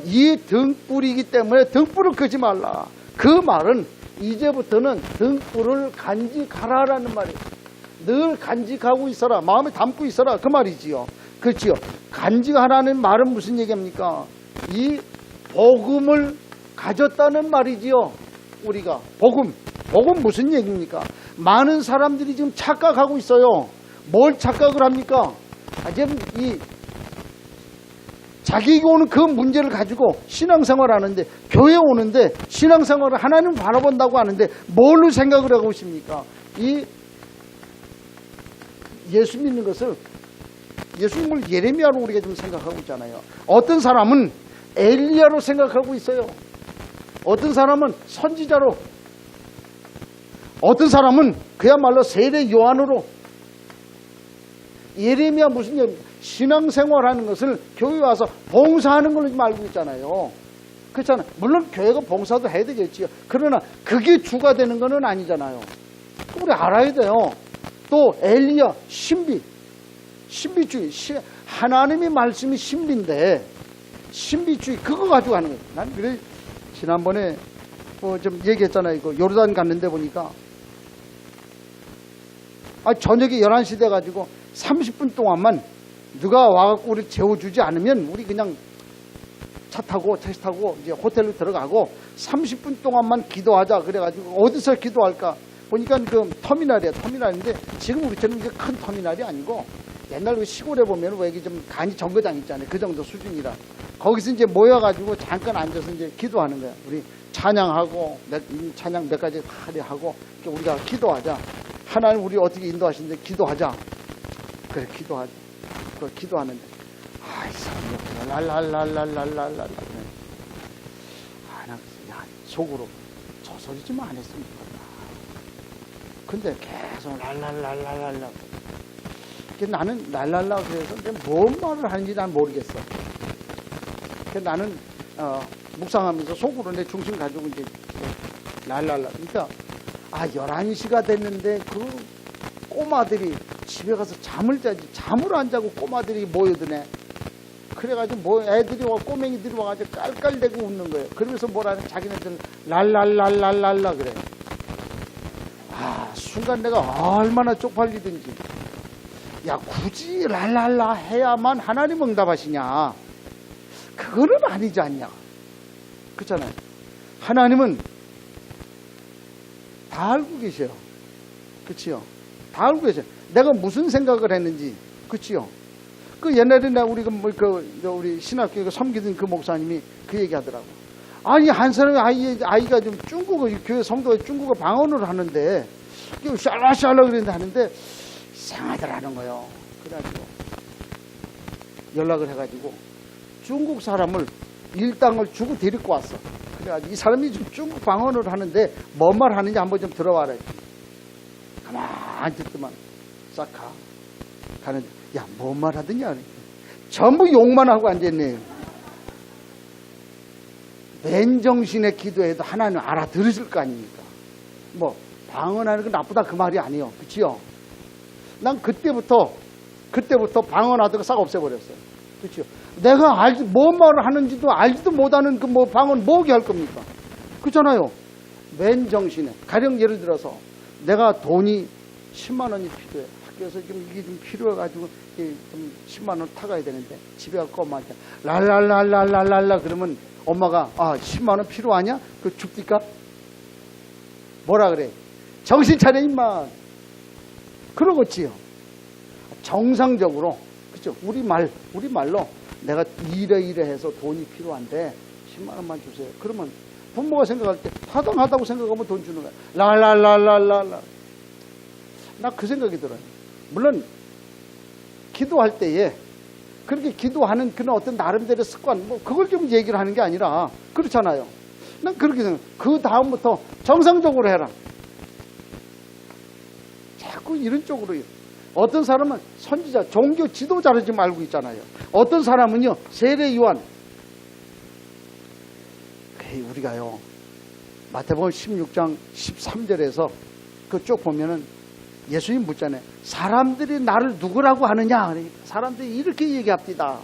이 등불이기 때문에 등불을 끄지 말라. 그 말은 이제부터는 등불을 간직하라라는 말이에요. 늘 간직하고 있어라. 마음에 담고 있어라. 그 말이지요. 그렇지요. 간직하라는 말은 무슨 얘기입니까? 이 복음을 가졌다는 말이지요. 우리가 복음 무슨 얘기입니까? 많은 사람들이 지금 착각하고 있어요. 뭘 착각을 합니까? 지금 자기에게 오는 그 문제를 가지고 신앙생활을 하는데 교회 오는데 신앙생활을 하나님 바라본다고 하는데 뭘로 생각을 하고 있습니까? 이 예수 믿는 것을 예수님을 예레미야로 우리가 좀 생각하고 있잖아요. 어떤 사람은 엘리야로 생각하고 있어요. 어떤 사람은 선지자로, 어떤 사람은 그야말로 세례 요한으로. 예레미야 무슨 얘기입니까? 신앙생활하는 것을 교회 와서 봉사하는 걸로 좀 알고 있잖아요. 그렇잖아요. 물론 교회가 봉사도 해야 되겠지요. 그러나 그게 주가 되는 건 아니잖아요. 우리 알아야 돼요. 또 엘리야 신비주의 하나님의 말씀이 신비인데 신비주의 그거 가지고 하는 거예요. 난 그래 지난번에 좀 얘기했잖아요. 이거 요르단 갔는데 보니까 저녁에 11시 돼가지고 30분 동안만 누가 와갖고 우리 재워주지 않으면 우리 그냥 택시 타고 이제 호텔로 들어가고 30분 동안만 기도하자. 그래가지고 어디서 기도할까? 보니까 그 터미널인데 지금 우리처럼 이게 큰 터미널이 아니고 옛날 그 시골에 보면 왜 이게 좀 간이 정거장 있잖아요. 그 정도 수준이라 거기서 이제 모여가지고 잠깐 앉아서 이제 기도하는 거야. 우리 찬양하고 찬양 몇 가지 다 하고 우리가 기도하자. 하나님 우리 어떻게 인도하시는데 기도하자. 그래 기도하자. 그 기도하는데 이 사람이 랄랄랄랄랄랄랄 나 속으로 저 소리 좀 안 했으면 좋겠다. 근데 계속 랄랄랄랄랄라. 나는 랄랄라 그래서 뭔 말을 하는지 난 모르겠어. 나는 묵상하면서 속으로 내 중심 가지고 이제 랄랄라. 그러니까 11시가 됐는데 그 꼬마들이 집에 가서 잠을 안 자고 꼬마들이 모여드네. 그래가지고 애들이 꼬맹이들이 와가지고 깔깔대고 웃는 거예요. 그러면서 뭐라는 자기네들 랄랄랄랄랄라 그래. 순간 내가 얼마나 쪽팔리든지 야, 굳이 랄랄라 해야만 하나님 응답하시냐? 그거는 아니지 않냐? 그렇잖아요. 하나님은 다 알고 계셔요. 그치요? 다 알고 계셔요. 내가 무슨 생각을 했는지. 그치요? 그 옛날에 우리 우리 신학교에 섬기던 그 목사님이 그 얘기 하더라고. 아니, 한 사람의 아이가 좀 중국어, 교회 성도가 중국어 방언을 하는데, 샬라샬라 그랬는데 하는데, 이상하더라는 거예요. 그래가지고, 연락을 해가지고, 중국 사람을 일당을 주고 데리고 왔어. 그래가지고 이 사람이 좀 중국 방언을 하는데, 뭔 말 하는지 한번 좀 들어봐라. 가만히 듣더만, 싹 가는데, 야, 뭔 말 하더냐? 전부 욕만 하고 앉았네. 맨정신에 기도해도 하나님 알아들으실 거 아닙니까? 뭐 방언하는 건 나쁘다 그 말이 아니에요. 그치요? 난 그때부터 방언하던 거 싹 없애버렸어요. 그치요? 내가 뭔 말을 하는지도 알지도 못하는 그 뭐 방언 뭐게 할 겁니까? 그렇잖아요. 맨정신에. 가령 예를 들어서 내가 돈이 10만 원이 필요해. 학교에서 지금 이게 좀 필요해가지고 좀 10만 원 타가야 되는데 집에 가서 엄마한테 랄랄랄랄랄랄라 그러면 엄마가 10만 원 필요하냐? 그 줍니까? 뭐라 그래? 정신 차려 임마. 그러겠지요. 정상적으로 그렇죠. 우리 말로 내가 이래 해서 돈이 필요한데 10만 원만 주세요. 그러면 부모가 생각할 때 타당하다고 생각하면 돈 주는 거야. 랄랄랄랄랄라. 나 그 생각이 들어요. 물론 기도할 때에 그렇게 기도하는 그런 어떤 나름대로 습관, 뭐 그걸 좀 얘기를 하는 게 아니라 그렇잖아요. 난 그렇게 생각해요. 그 다음부터 정상적으로 해라. 자꾸 이런 쪽으로요. 어떤 사람은 선지자, 종교 지도자를 지금 알고 있잖아요. 어떤 사람은요, 세례 요한. 우리가요, 마태복음 16장 13절에서 그쪽 보면은 예수님 묻잖아요. 사람들이 나를 누구라고 하느냐? 사람들이 이렇게 얘기합니다.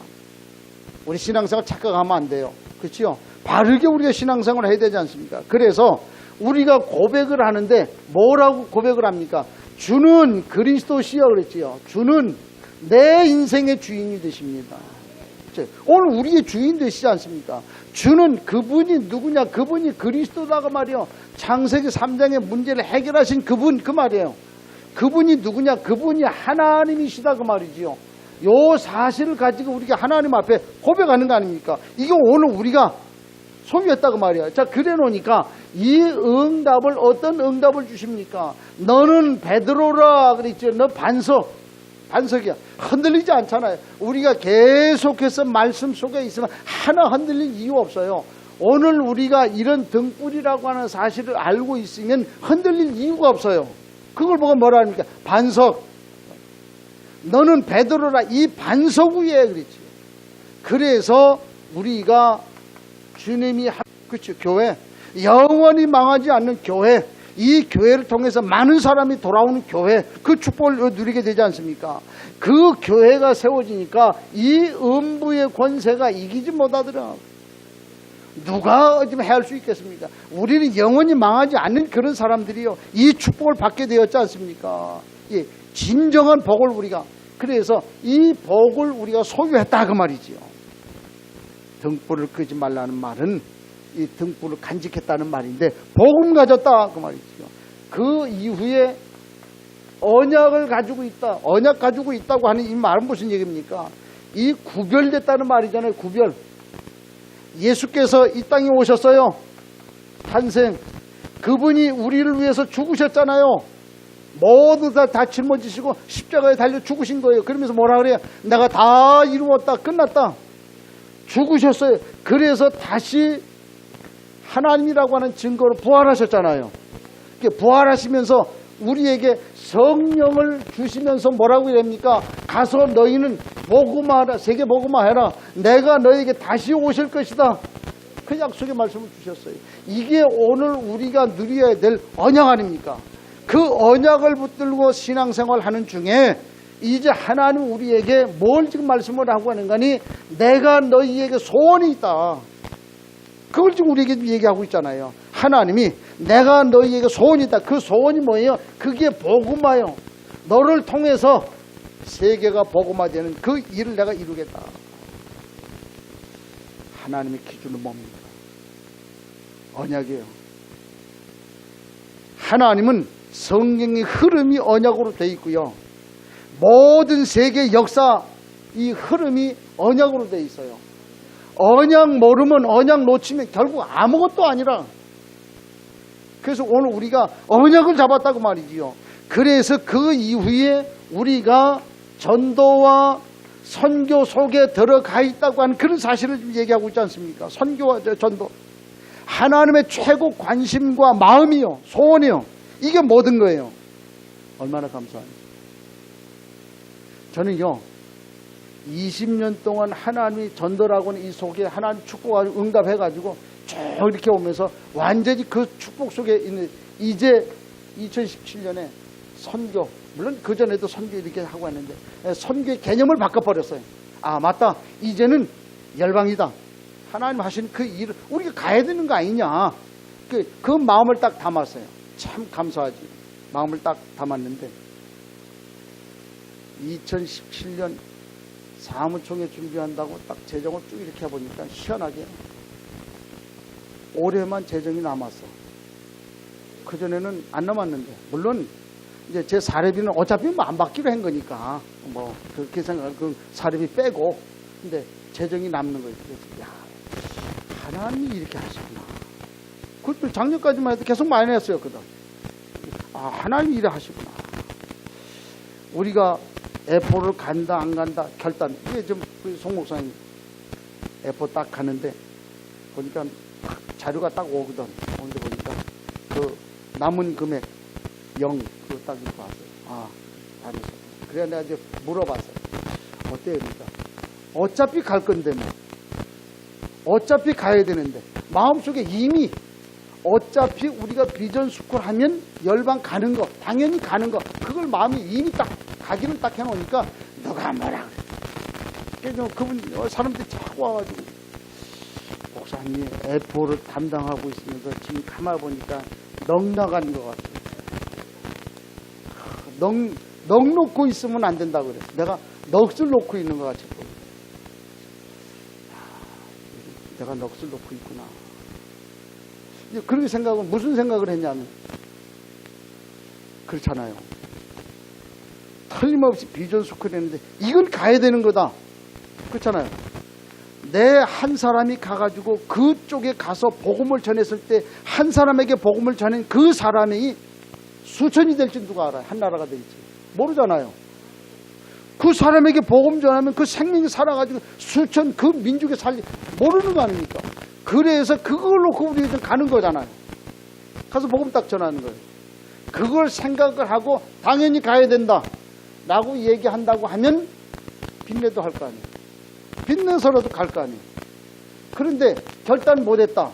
우리 신앙생활 착각하면 안 돼요. 그렇죠? 바르게 우리가 신앙생활을 해야 되지 않습니까? 그래서 우리가 고백을 하는데 뭐라고 고백을 합니까? 주는 그리스도시여 그랬지요. 주는 내 인생의 주인이 되십니다. 오늘 우리의 주인 되시지 않습니까? 주는 그분이 누구냐? 그분이 그리스도다가 말이요. 창세기 3장의 문제를 해결하신 그분 그 말이에요. 그분이 누구냐? 그분이 하나님이시다 그 말이지요. 요 사실을 가지고 우리가 하나님 앞에 고백하는 거 아닙니까? 이게 오늘 우리가 소유했다 그 말이야. 자, 그래 놓으니까 이 응답을 어떤 응답을 주십니까? 너는 베드로라 그랬죠. 너 반석이야. 흔들리지 않잖아요. 우리가 계속해서 말씀 속에 있으면 하나 흔들릴 이유 없어요. 오늘 우리가 이런 등불이라고 하는 사실을 알고 있으면 흔들릴 이유가 없어요. 그걸 보고 뭐라 합니까? 반석. 너는 베드로라. 이 반석 위에 그랬지. 그래서 우리가 주님이 그렇죠. 교회. 영원히 망하지 않는 교회. 이 교회를 통해서 많은 사람이 돌아오는 교회. 그 축복을 누리게 되지 않습니까? 그 교회가 세워지니까 이 음부의 권세가 이기지 못하더라. 누가 좀 해할 수 있겠습니까? 우리는 영원히 망하지 않는 그런 사람들이요. 이 축복을 받게 되었지 않습니까? 예, 진정한 복을 우리가. 그래서 이 복을 우리가 소유했다 그 말이지요. 등불을 끄지 말라는 말은 이 등불을 간직했다는 말인데 복음 가졌다 그 말이지요. 그 이후에 언약을 가지고 있다. 언약 가지고 있다고 하는 이 말은 무슨 얘기입니까? 이 구별됐다는 말이잖아요. 구별. 예수께서 이 땅에 오셨어요. 탄생. 그분이 우리를 위해서 죽으셨잖아요. 모두 다 짊어지시고 십자가에 달려 죽으신 거예요. 그러면서 뭐라 그래요? 내가 다 이루었다. 끝났다. 죽으셨어요. 그래서 다시 하나님이라고 하는 증거로 부활하셨잖아요. 부활하시면서 우리에게 성령을 주시면서 뭐라고 이랍니까? 가서 너희는 복음화하라. 세계 복음화해라. 내가 너에게 다시 오실 것이다. 그 약속의 말씀을 주셨어요. 이게 오늘 우리가 누려야 될 언약 아닙니까? 그 언약을 붙들고 신앙생활 하는 중에 이제 하나님 우리에게 뭘 지금 말씀을 하고 하는 거니? 내가 너희에게 소원이 있다. 그걸 지금 우리에게 얘기하고 있잖아요. 하나님이 내가 너희에게 소원이 있다. 그 소원이 뭐예요? 그게 복음화요. 너를 통해서 세계가 복음화되는 그 일을 내가 이루겠다. 하나님의 기준은 뭡니까? 언약이에요. 하나님은 성경의 흐름이 언약으로 되어 있고요. 모든 세계 역사 이 흐름이 언약으로 되어 있어요. 언약 모르면, 언약 놓치면 결국 아무것도 아니라. 그래서 오늘 우리가 언약을 잡았다고 말이지요. 그래서 그 이후에 우리가 전도와 선교 속에 들어가 있다고 하는 그런 사실을 지금 얘기하고 있지 않습니까? 선교와 전도. 하나님의 최고 관심과 마음이요, 소원이요. 이게 모든 거예요. 얼마나 감사합니까? 저는요, 20년 동안 하나님이 전도라고 하는 이 속에 하나님 축복하고 응답해가지고 쭉 이렇게 오면서 완전히 그 축복 속에 있는, 이제 2017년에 선교, 물론 그전에도 선교 이렇게 하고 왔는데 선교의 개념을 바꿔버렸어요. 아, 맞다. 이제는 열방이다. 하나님 하시는 그 일을 우리가 가야 되는 거 아니냐. 그 마음을 딱 담았어요. 참 감사하지. 마음을 딱 담았는데 2017년 사무총회 준비한다고 딱 재정을 쭉 이렇게 해보니까 희한하게 올해만 재정이 남았어. 그전에는 안 남았는데, 물론 이제 제 사례비는 어차피 뭐 안 받기로 한 거니까 뭐 그렇게 생각하고 그 사례비 빼고, 근데 재정이 남는 거예요. 그래서 야, 하나님이 이렇게 하시구나. 그것도 작년까지만 해도 계속 많이 했어요. 아, 하나님이 이래 하시구나. 우리가 에포를 간다 안 간다 결단, 이게 좀 송 목사님 에포 딱 가는데 보니까 자료가 딱 오거든. 오는데 보니까 그 남은 금액 0 그거 딱 이렇게 왔어요. 아, 다르죠. 그래야 내가 이제 물어봤어요. 어때요? 그러니까 어차피 갈 건데 뭐. 어차피 가야 되는데 마음속에 이미 어차피 우리가 비전 스쿨 하면 열방 가는 거, 당연히 가는 거, 그걸 마음이 이미 딱 가기를 딱 해놓으니까 너가 뭐라 그래. 그래서 그분 사람들이 자꾸 와가지고 목사님 에포를 담당하고 있으면서 지금 가만히 보니까 넋 나간 것 같아요. 넋 놓고 있으면 안 된다고 그래. 내가 넋을 놓고 있는 것 같이 보여. 내가 넋을 놓고 있구나. 그렇게 생각은, 무슨 생각을 했냐면, 그렇잖아요. 틀림없이 비전 스쿨 했는데 이건 가야 되는 거다. 그렇잖아요. 내 한 사람이 가가지고 그쪽에 가서 복음을 전했을 때 한 사람에게 복음을 전한 그 사람이 수천이 될지 누가 알아요? 한 나라가 될지 모르잖아요. 그 사람에게 복음 전하면 그 생명이 살아가지고 수천, 그 민족에 모르는 거 아닙니까? 그래서 그걸로 우리가 가는 거잖아요. 가서 복음 딱 전하는 거예요. 그걸 생각을 하고 당연히 가야 된다 라고 얘기한다고 하면 빚내도 할 거 아니에요. 빚내서라도 갈 거 아니에요. 그런데 결단 못했다.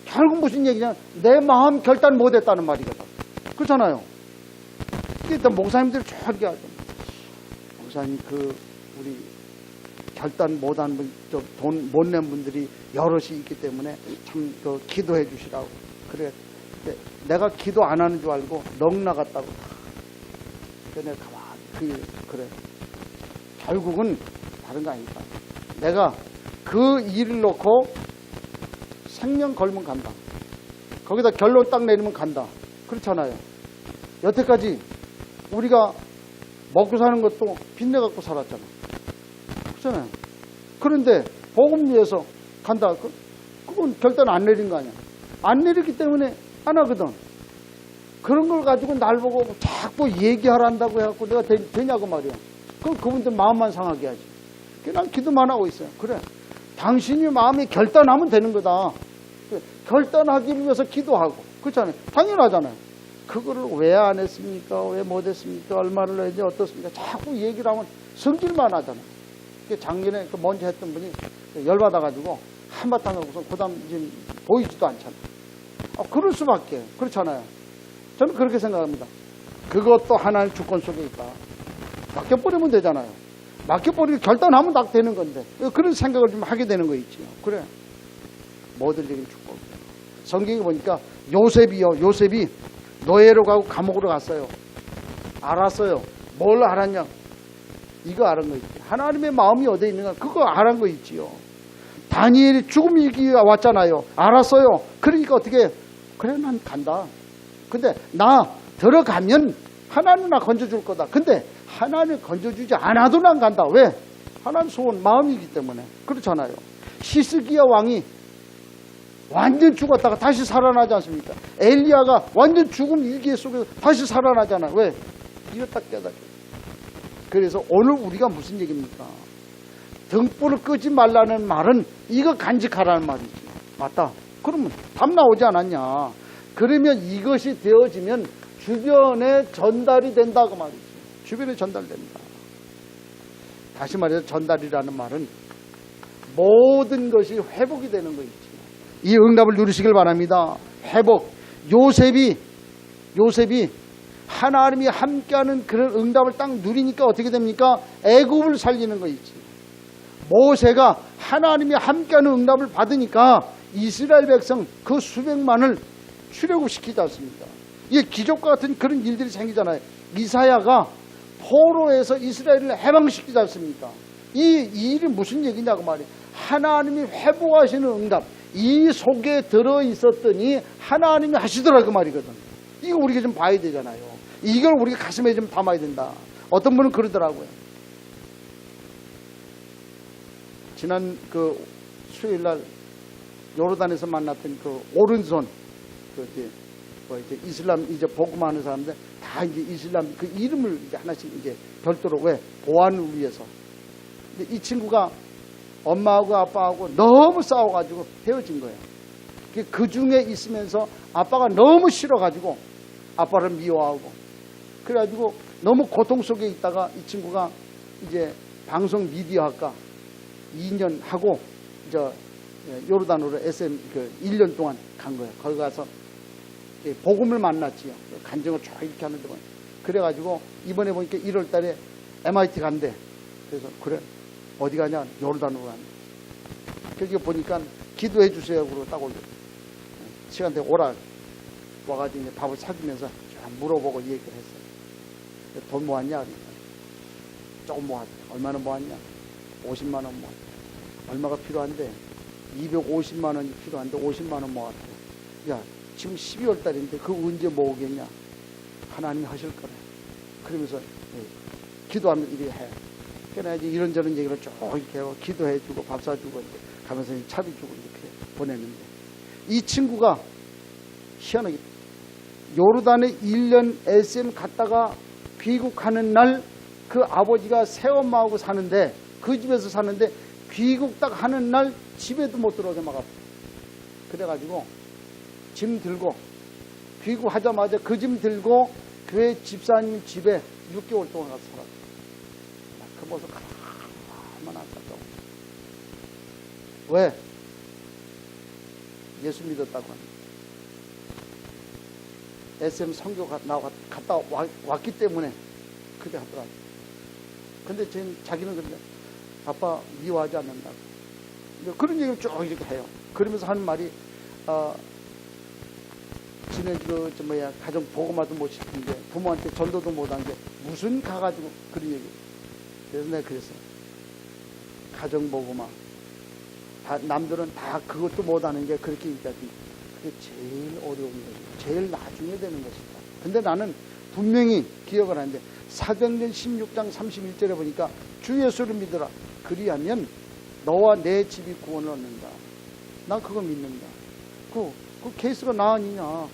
결국 무슨 얘기냐? 내 마음 결단 못했다는 말이거든. 그렇잖아요. 일단 목사님들이 저렇게 하죠. 목사님, 우리 결단 못한 분, 돈 못 낸 분들이 여럿이 있기 때문에 참 기도해 주시라고. 그래. 내가 기도 안 하는 줄 알고 넋 나갔다고. 내가 가만히 그래. 결국은 다른 거 아닐까. 내가 그 일을 놓고 생명 걸면 간다. 거기다 결론 딱 내리면 간다. 그렇잖아요. 여태까지 우리가 먹고 사는 것도 빚내 갖고 살았잖아. 그렇잖아요. 그런데 복음 위해서 간다. 그건 결단 안 내린 거 아니야. 안 내리기 때문에 안 하거든. 그런 걸 가지고 날 보고 자꾸 얘기하란다고 해갖고 내가 되냐고 말이야. 그럼 그분들 마음만 상하게 하지. 난 기도만 하고 있어요. 그래. 당신이 마음에 결단하면 되는 거다. 결단하기 위해서 기도하고. 그렇잖아요. 당연하잖아요. 그거를 왜 안 했습니까? 왜 못 했습니까? 얼마를 해야지 어떻습니까? 자꾸 얘기를 하면 성질만 하잖아요. 작년에 먼저 했던 분이 열받아가지고 한바탕 하고서 그 다음 지금 보이지도 않잖아요. 그럴 수밖에. 그렇잖아요. 저는 그렇게 생각합니다. 그것도 하나의 주권 속에 있다. 맡겨버리면 되잖아요. 맡겨버리고 결단하면 딱 되는 건데 그런 생각을 좀 하게 되는 거 있지요. 그래. 모델적인 주권. 성경에 보니까 요셉이 노예로 가고 감옥으로 갔어요. 알았어요. 뭘 알았냐? 이거 알은 거 있지. 하나님의 마음이 어디에 있는가? 그거 알은 거 있지요. 다니엘이 죽음 위기가 왔잖아요. 알았어요. 그러니까 어떻게, 그래, 난 간다. 근데 나 들어가면 하나님 나 건져줄 거다. 근데 하나님 건져주지 않아도 난 간다. 왜? 하나님 소원 마음이기 때문에. 그렇잖아요. 히스기야 왕이 완전 죽었다가 다시 살아나지 않습니까? 엘리야가 완전 죽음 위기 속에서 다시 살아나잖아요. 왜? 이거 딱 깨닫죠. 그래서 오늘 우리가 무슨 얘기입니까? 등불을 끄지 말라는 말은 이거 간직하라는 말이지. 맞다. 그러면 답 나오지 않았냐? 그러면 이것이 되어지면 주변에 전달이 된다 그 말이지. 주변에 전달된다. 다시 말해서 전달이라는 말은 모든 것이 회복이 되는 거 있지. 이 응답을 누리시길 바랍니다. 회복. 요셉이 하나님이 함께하는 그런 응답을 딱 누리니까 어떻게 됩니까? 애굽을 살리는 거 있지. 모세가 하나님이 함께하는 응답을 받으니까 이스라엘 백성 그 수백만을 출애굽시키지 않습니까? 이게 기적과 같은 그런 일들이 생기잖아요. 이사야가 포로에서 이스라엘을 해방시키지 않습니까? 이 일이 무슨 얘기냐고 말이에요. 하나님이 회복하시는 응답, 이 속에 들어있었더니 하나님이 하시더라 그 말이거든. 이거 우리가 좀 봐야 되잖아요. 이걸 우리가 가슴에 좀 담아야 된다. 어떤 분은 그러더라고요. 지난 그 수요일날 요르단에서 만났던 그 오른손 이제 이슬람 이제 복음하는 사람들 다 이제 이슬람 그 이름을 이제 하나씩 이제 별도로 왜 보안을 위해서. 근데 이 친구가 엄마하고 아빠하고 너무 싸워가지고 헤어진 거예요. 그 중에 있으면서 아빠가 너무 싫어가지고 아빠를 미워하고 그래가지고 너무 고통 속에 있다가 이 친구가 이제 방송 미디어 학과 2년 하고 저 요르단으로 SM 그 1년 동안 간 거예요. 거기 가서 복음을 만났지요. 간증을 쫙 이렇게 하는 동안. 그래가지고 이번에 보니까 1월 달에 MIT 간대. 그래서 그래 어디 가냐? 요르단으로 간대. 그렇게 보니까 기도해 주세요. 그러고 딱 올려. 시간 되고 오라. 와가지고 이제 밥을 사주면서 물어보고 얘기를 했어요. 돈 모았냐? 그러니까. 조금 모았대. 얼마나 모았냐? 50만 원 모았대. 얼마가 필요한데? 250만 원이 필요한데 50만 원 모았대. 야, 지금 12월 달인데 그거 언제 모으겠냐? 하나님이 하실 거래. 그러면서 기도하면 이렇게 해. 그래야지 이런저런 얘기를 쭉 이렇게 하고 기도해주고 밥 사주고 가면서 차비 주고 이렇게 보냈는데 이 친구가 희한하게 요르단에 1년 SM 갔다가 귀국하는 날 그 아버지가 새엄마하고 사는데 그 집에서 사는데 귀국 딱 하는 날 집에도 못 들어오게 막았어. 그래가지고 짐 들고 귀국하자마자 그 짐 들고 교회 집사님 집에 6개월 동안 가서 살았어. 그 모습 얼마나 안타까워. 왜? 예수 믿었다고 합니다. SM 선교 갔다 왔기 때문에 그래 하더라고. 근데 자기는 근데 아빠 미워하지 않는다고. 그런 얘기를 쭉 이렇게 해요. 그러면서 하는 말이 지는 가정 보고마도 못 시키는데 부모한테 전도도 못한 게 무슨 가가지고 그런 얘기. 그래서 내가 그랬어. 가정 보고마. 남들은 다 그것도 못하는 게 그렇게 얘기하지. 그게 제일 어려운 거지. 제일 나중에 되는 것이다. 근데 나는 분명히 기억을 하는데 사도행전 16장 31절에 보니까 주 예수를 믿어라. 그리하면 너와 내 집이 구원을 얻는다. 난 그거 믿는다. 그 케이스가 나 아니냐.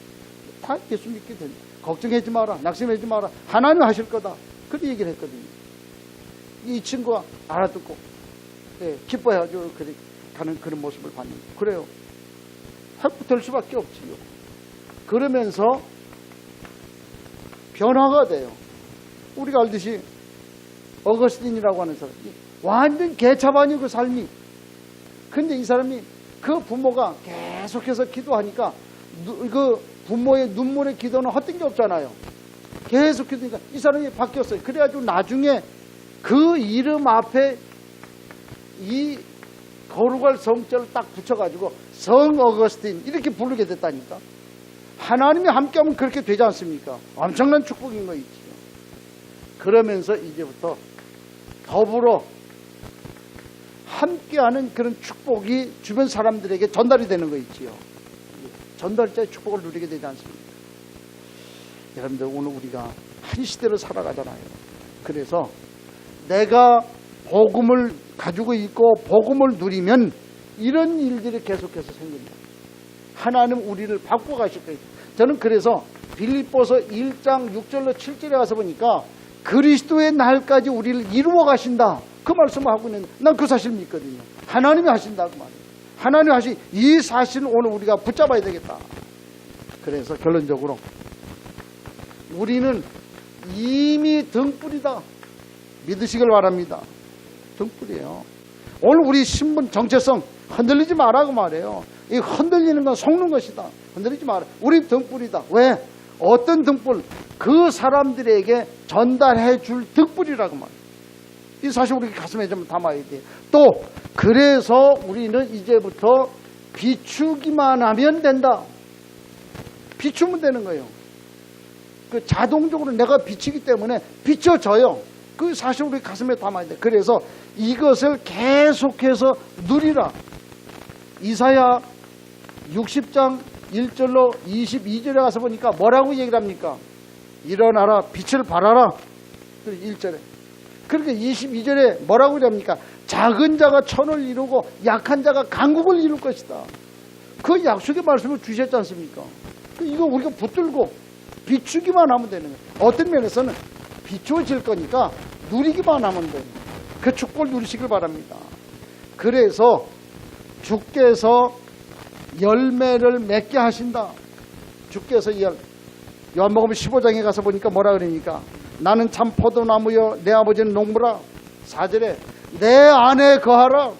다 예수 믿게 된다. 걱정하지 마라. 낙심하지 마라. 하나님 하실 거다. 그렇게 얘기를 했거든요. 이 친구가 알아듣고 기뻐해가지고 가는 그런 모습을 봤는데 그래요. 회복될 수밖에 없지요. 그러면서 변화가 돼요. 우리가 알듯이 어거스틴이라고 하는 사람 완전 개차반이요 그 삶이. 근데 이 사람이 그 부모가 계속해서 기도하니까 그 부모의 눈물의 기도는 헛된 게 없잖아요. 계속 기도하니까 이 사람이 바뀌었어요. 그래가지고 나중에 그 이름 앞에 이 거룩할 성자를 딱 붙여가지고 성 어거스틴 이렇게 부르게 됐다니까. 하나님이 함께하면 그렇게 되지 않습니까? 엄청난 축복인 거 있지요. 그러면서 이제부터 더불어 함께하는 그런 축복이 주변 사람들에게 전달이 되는 거 있지요. 전달자의 축복을 누리게 되지 않습니까? 여러분들, 오늘 우리가 한 시대를 살아가잖아요. 그래서 내가 복음을 가지고 있고 복음을 누리면 이런 일들이 계속해서 생깁니다. 하나님 우리를 바꿔가실 거예요. 저는 그래서 빌립보서 1장 6절로 7절에 가서 보니까 그리스도의 날까지 우리를 이루어 가신다, 그 말씀을 하고 있는데 난 그 사실을 믿거든요. 하나님이 하신다 그 말이에요. 하나님이 하신 이 사실을 오늘 우리가 붙잡아야 되겠다. 그래서 결론적으로 우리는 이미 등불이다, 믿으시길 바랍니다. 등불이에요. 오늘 우리 신분 정체성 흔들리지 말라고 말해요. 이 흔들리는 건 속는 것이다. 흔들리지 마라. 우리 등불이다. 왜? 어떤 등불? 그 사람들에게 전달해 줄 등불이라고 말해요. 이 사실 우리 가슴에 좀 담아야 돼. 또 그래서 우리는 이제부터 비추기만 하면 된다. 비추면 되는 거예요. 그 자동적으로 내가 비치기 때문에 비춰져요. 그 사실 우리 가슴에 담아야 돼. 그래서 이것을 계속해서 누리라. 이사야 60장 1절로 22절에 가서 보니까 뭐라고 얘기를 합니까? 일어나라, 빛을 발하라. 1절에. 그러니까 22절에 뭐라고 합니까? 작은 자가 천을 이루고 약한 자가 강국을 이룰 것이다. 그 약속의 말씀을 주셨지 않습니까? 이거 우리가 붙들고 비추기만 하면 되는 거예요. 어떤 면에서는 비추어질 거니까 누리기만 하면 돼요. 그 축복을 누리시길 바랍니다. 그래서 주께서 열매를 맺게 하신다. 주께서 요한복음 15장에 가서 보니까 뭐라 그러니까 나는 참 포도나무여 내 아버지는 농부라. 4절에 내 안에 거하라.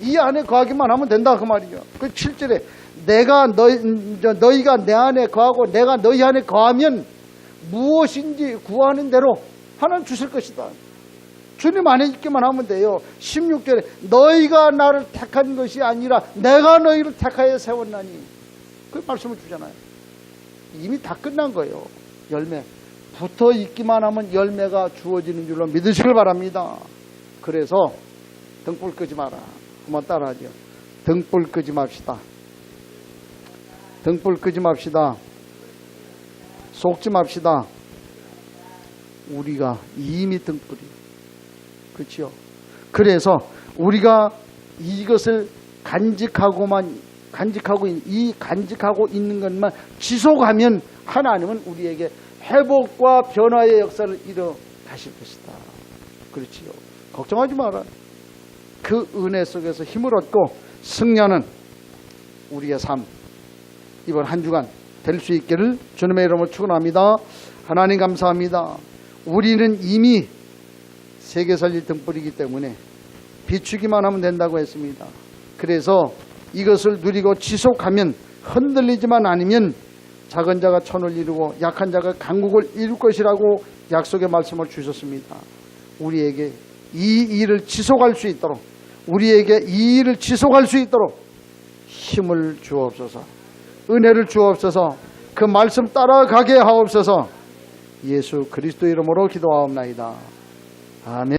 이 안에 거하기만 하면 된다 그 말이죠. 그 7절에 내가 너희가 내 안에 거하고 내가 너희 안에 거하면 무엇인지 구하는 대로 하나님 주실 것이다. 주님 안에 있기만 하면 돼요. 16절에 너희가 나를 택한 것이 아니라 내가 너희를 택하여 세웠나니, 그 말씀을 주잖아요. 이미 다 끝난 거예요. 열매 붙어 있기만 하면 열매가 주어지는 줄로 믿으시길 바랍니다. 그래서 등불 끄지 마라. 한번 따라하죠. 등불 끄지 맙시다. 등불 끄지 맙시다. 속지 맙시다. 우리가 이미 등불이에요. 그렇죠? 그래서 우리가 이것을 간직하고 있는 것만 지속하면 하나님은 우리에게 회복과 변화의 역사를 이뤄 가실 것이다. 그렇지요. 걱정하지 마라. 그 은혜 속에서 힘을 얻고 승리하는 우리의 삶, 이번 한 주간 될 수 있기를 주님의 이름으로 축원합니다. 하나님 감사합니다. 우리는 이미 세계 살릴 등불이기 때문에 비추기만 하면 된다고 했습니다. 그래서 이것을 누리고 지속하면, 흔들리지만 않으면 작은 자가 천을 이루고 약한 자가 강국을 이룰 것이라고 약속의 말씀을 주셨습니다. 우리에게 이 일을 지속할 수 있도록, 우리에게 이 일을 지속할 수 있도록 힘을 주옵소서, 은혜를 주옵소서, 그 말씀 따라가게 하옵소서. 예수 그리스도 이름으로 기도하옵나이다. 아멘.